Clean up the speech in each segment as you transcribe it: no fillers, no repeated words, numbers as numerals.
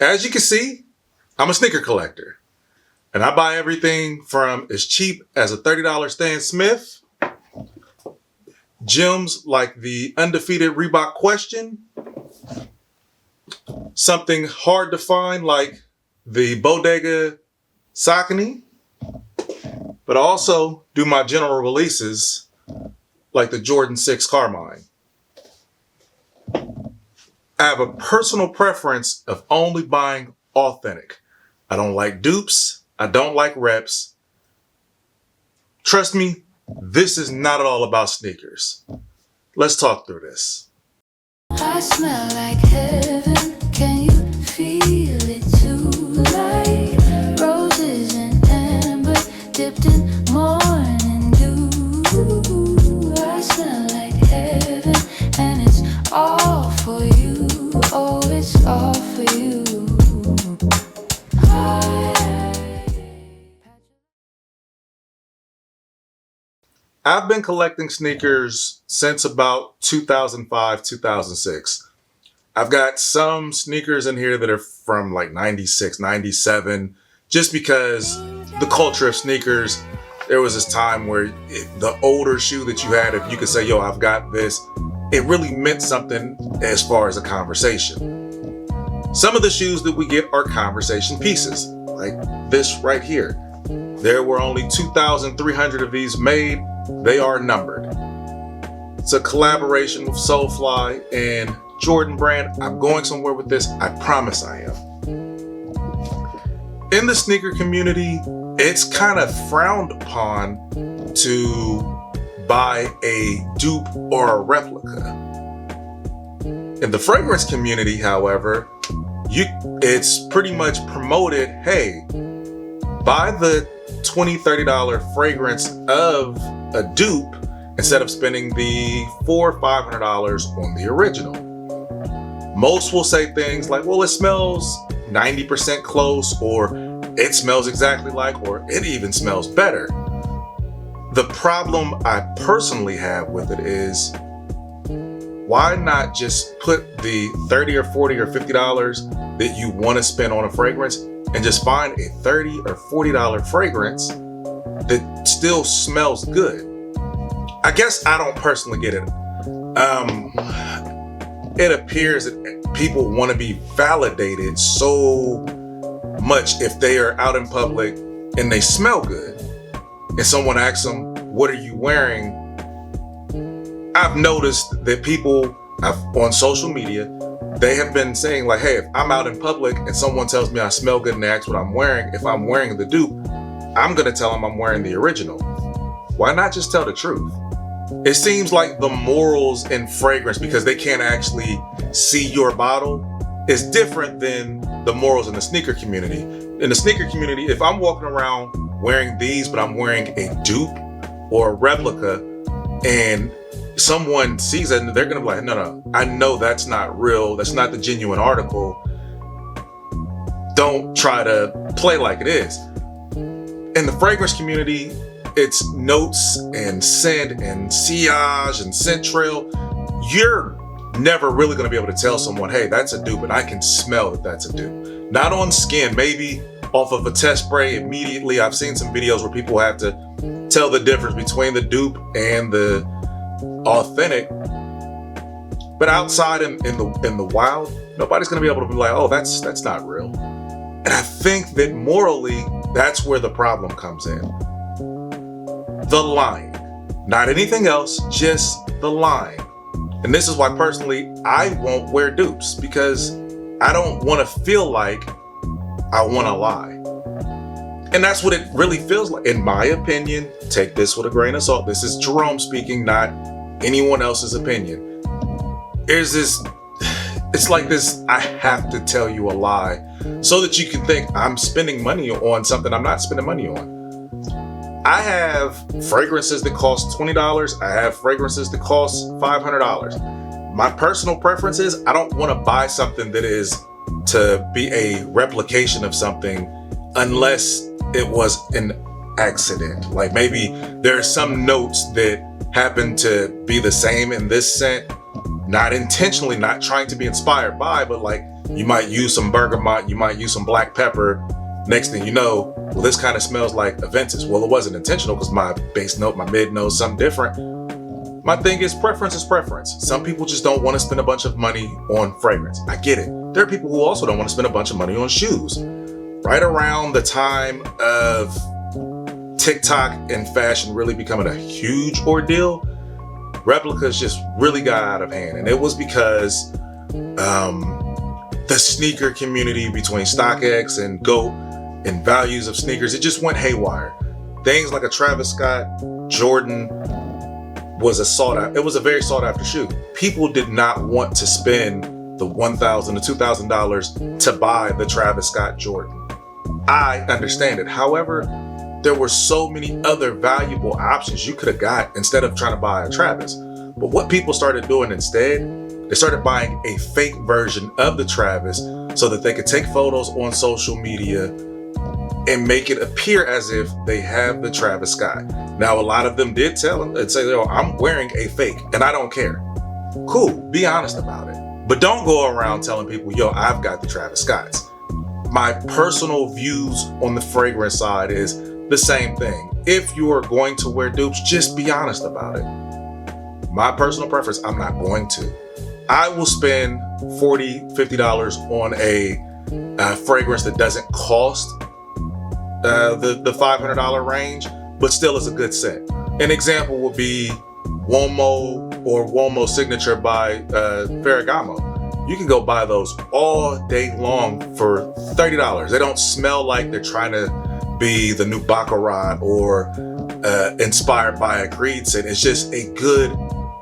As you can see, I'm a sneaker collector, and I buy everything from as cheap as a $30 Stan Smith, gems like the undefeated Reebok Question, something hard to find like the Bodega Saucony, but I also do my general releases like the Jordan 6 Carmine. I have a personal preference of only buying authentic. I don't like dupes. I don't like reps. Trust me, this is not at all about sneakers. Let's talk through this. I smell like heaven. Can you feel it too? Like roses and amber dipped in morning dew. I smell like heaven, and it's all for you. Oh, it's all for you. I've been collecting sneakers since about 2005, 2006. I've got some sneakers in here that are from like 96, 97, just because the culture of sneakers, there was this time where the older shoe that you had, if you could say, yo, I've got this, it really meant something as far as a conversation. Some of the shoes that we get are conversation pieces, like this right here. There were only 2,300 of these made. They are numbered. It's a collaboration with Soulfly and Jordan Brand. I'm going somewhere with this. I promise I am. In the sneaker community, it's kind of frowned upon to buy a dupe or a replica. In the fragrance community, however, it's pretty much promoted, hey, buy the $20, $30 fragrance of a dupe instead of spending the $400 or $500 on the original. Most will say things like, well, it smells 90% close, or it smells exactly like, or it even smells better. The problem I personally have with it is, why not just put the $30 or $40 or $50 that you want to spend on a fragrance and just find a $30 or $40 fragrance that still smells good? I guess I don't personally get it. It appears that people want to be validated so much if they are out in public and they smell good, and someone asks them, what are you wearing? I've noticed that people on social media, they have been saying like, hey, if I'm out in public and someone tells me I smell good and they ask what I'm wearing, if I'm wearing the dupe, I'm going to tell them I'm wearing the original. Why not just tell the truth? It seems like the morals in fragrance, because they can't actually see your bottle, is different than the morals in the sneaker community. In the sneaker community, if I'm walking around wearing these, but I'm wearing a dupe or a replica, and someone sees it, and they're going to be like, no, I know that's not real. That's not the genuine article. Don't try to play like it is. In the fragrance community, it's notes and scent and sillage and scent trail. You're never really going to be able to tell someone, hey, that's a dupe, and I can smell that that's a dupe. Not on skin, maybe off of a test spray immediately. I've seen some videos where people have to tell the difference between the dupe and the authentic. But outside in the wild, nobody's going to be able to be like, oh, that's not real. And I think that morally, that's where the problem comes in. The lying. Not anything else, just the lying. And this is why personally I won't wear dupes, because I don't want to feel like I want to lie. And that's what it really feels like. In my opinion, take this with a grain of salt. This is Jerome speaking, not anyone else's opinion. It's like this, I have to tell you a lie so that you can think I'm spending money on something I'm not spending money on. I have fragrances that cost $20. I have fragrances that cost $500. My personal preference is I don't want to buy something that is to be a replication of something unless it was an accident. Like maybe there are some notes that happen to be the same in this scent, not intentionally, not trying to be inspired by, but like You might use some bergamot, you might use some black pepper. Next thing you know, well, this kind of smells like Aventus. Well, it wasn't intentional because my base note, my mid note, something different. My thing is preference is preference. Some people just don't want to spend a bunch of money on fragrance. I get it. There are people who also don't want to spend a bunch of money on shoes. Right around the time of TikTok and fashion really becoming a huge ordeal, replicas just really got out of hand. And it was because the sneaker community between StockX and GOAT and values of sneakers, it just went haywire. Things like a Travis Scott Jordan was a very sought after shoe. People did not want to spend the $1,000 to $2,000 to buy the Travis Scott Jordan. I understand it. However, there were so many other valuable options you could have got instead of trying to buy a Travis. But what people started doing instead, they started buying a fake version of the Travis so that they could take photos on social media and make it appear as if they have the Travis Scott. Now, a lot of them did tell them and say, "Yo, I'm wearing a fake and I don't care." Cool, be honest about it. But don't go around telling people, "Yo, I've got the Travis Scotts." My personal views on the fragrance side is the same thing. If you are going to wear dupes, just be honest about it. My personal preference, I'm not going to. I will spend $40, $50 on a fragrance that doesn't cost the $500 range, but still is a good scent. An example would be Uomo or Uomo Signature by Ferragamo. You can go buy those all day long for $30. They don't smell like they're trying to be the new Baccarat or inspired by a Creed scent. It's just a good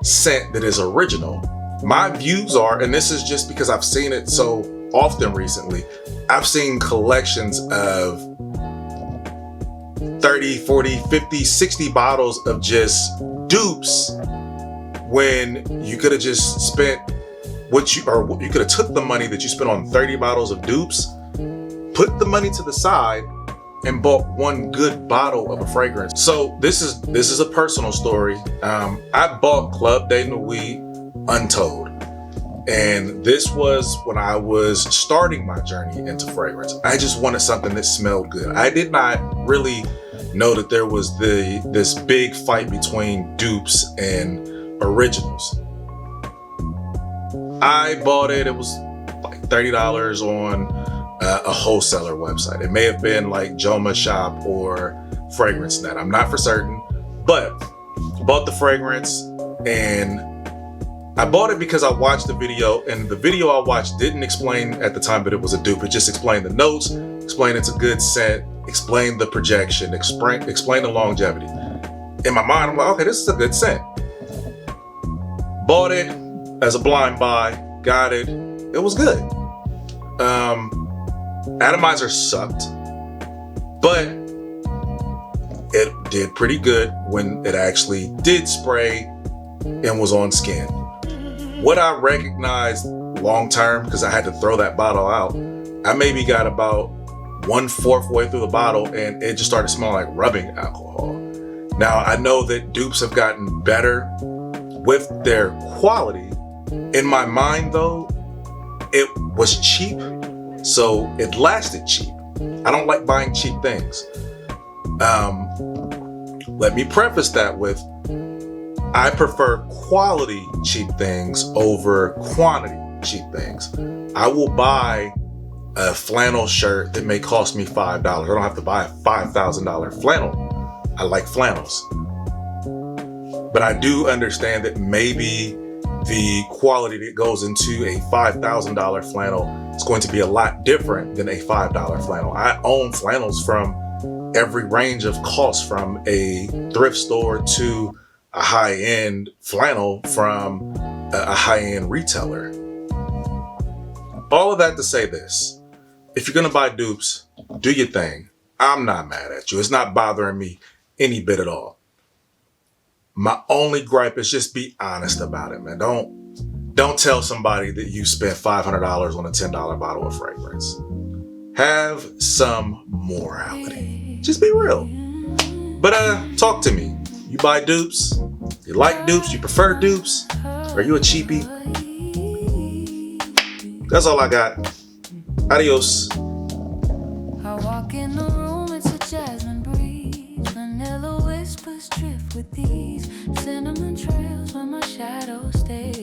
scent that is original. My views are, and this is just because I've seen it so often recently, I've seen collections of 30, 40, 50, 60 bottles of just dupes when you could have just spent you could have took the money that you spent on 30 bottles of dupes, put the money to the side, and bought one good bottle of a fragrance. So this is a personal story. I bought Club de Nuit Untold, and this was when I was starting my journey into fragrance. I just wanted something that smelled good. I did not really know that there was this big fight between dupes and originals. I bought it. It was like $30 on a wholesaler website. It may have been like Joma Shop or Fragrance Net. I'm not for certain, but I bought the fragrance, and I bought it because I watched the video, and the video I watched didn't explain at the time that it was a dupe. It just explained the notes, explained it's a good scent, explained the projection, explained the longevity. In my mind, I'm like, okay, this is a good scent. Bought it as a blind buy, got it. It was good. Atomizer sucked, but it did pretty good when it actually did spray and was on skin. What I recognized long term, because I had to throw that bottle out, I maybe got about 1/4 way through the bottle and it just started smelling like rubbing alcohol. Now, I know that dupes have gotten better with their quality. In my mind, though, it was cheap, so it lasted cheap. I don't like buying cheap things. Let me preface that with, I prefer quality cheap things over quantity cheap things. I will buy a flannel shirt that may cost me $5. I don't have to buy a $5,000 flannel. I like flannels. But I do understand that maybe the quality that goes into a $5,000 flannel is going to be a lot different than a $5 flannel. I own flannels from every range of costs, from a thrift store to a high-end flannel from a high-end retailer. All of that to say this: if you're gonna buy dupes, do your thing. I'm not mad at you. It's not bothering me any bit at all. My only gripe is just be honest about it, man. Don't tell somebody that you spent $500 on a $10 bottle of fragrance. Have some morality. Just be real. But talk to me. You buy dupes? You like dupes? You prefer dupes? Are you a cheapie? That's all I got. Adios. I walk in the room, it's a jasmine breeze. Vanilla whispers drift with these cinnamon trails where my shadow stays.